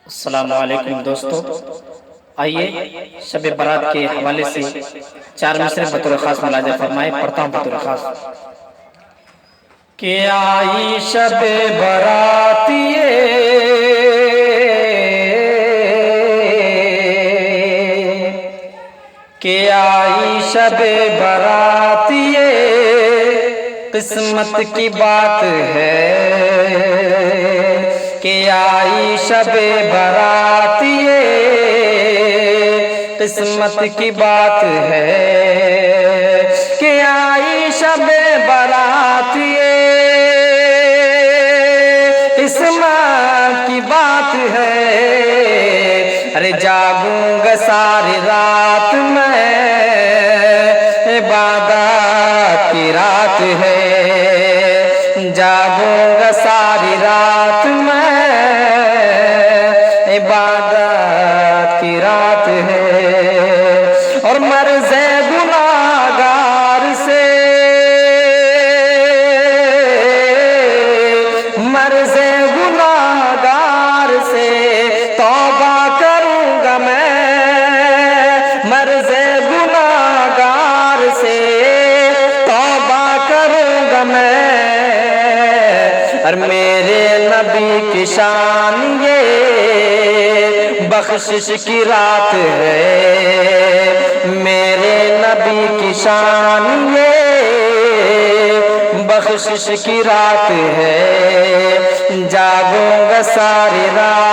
السلام علیکم دوستو، آئیے شب برات کے حوالے سے چار مصرے بطور خاص ملاحظہ فرمائے، پڑھتا ہوں بطور خاص کہ آئی شب براتیے کہ آئی شب براتیے قسمت کی بات ہے کہ آئی شب براتیے قسمت کی بات ہے کہ آئی شب براتیے قسمت کی بات ہے۔ ارے جاگوں گا ساری رات میں، عبادت کی رات ہے، جاگوں گا ساری رات میں، عبادت کی رات ہے، اور مرض گناہگار سے، مرض گناہگار سے توبہ کروں گا میں، مرض گناہگار سے توبہ کروں گا میں، اور میرے نبی کی شان یہ بخشش کی رات ہے، میرے نبی کی شان یہ بخشش کی رات ہے، جاگوں گا ساری رات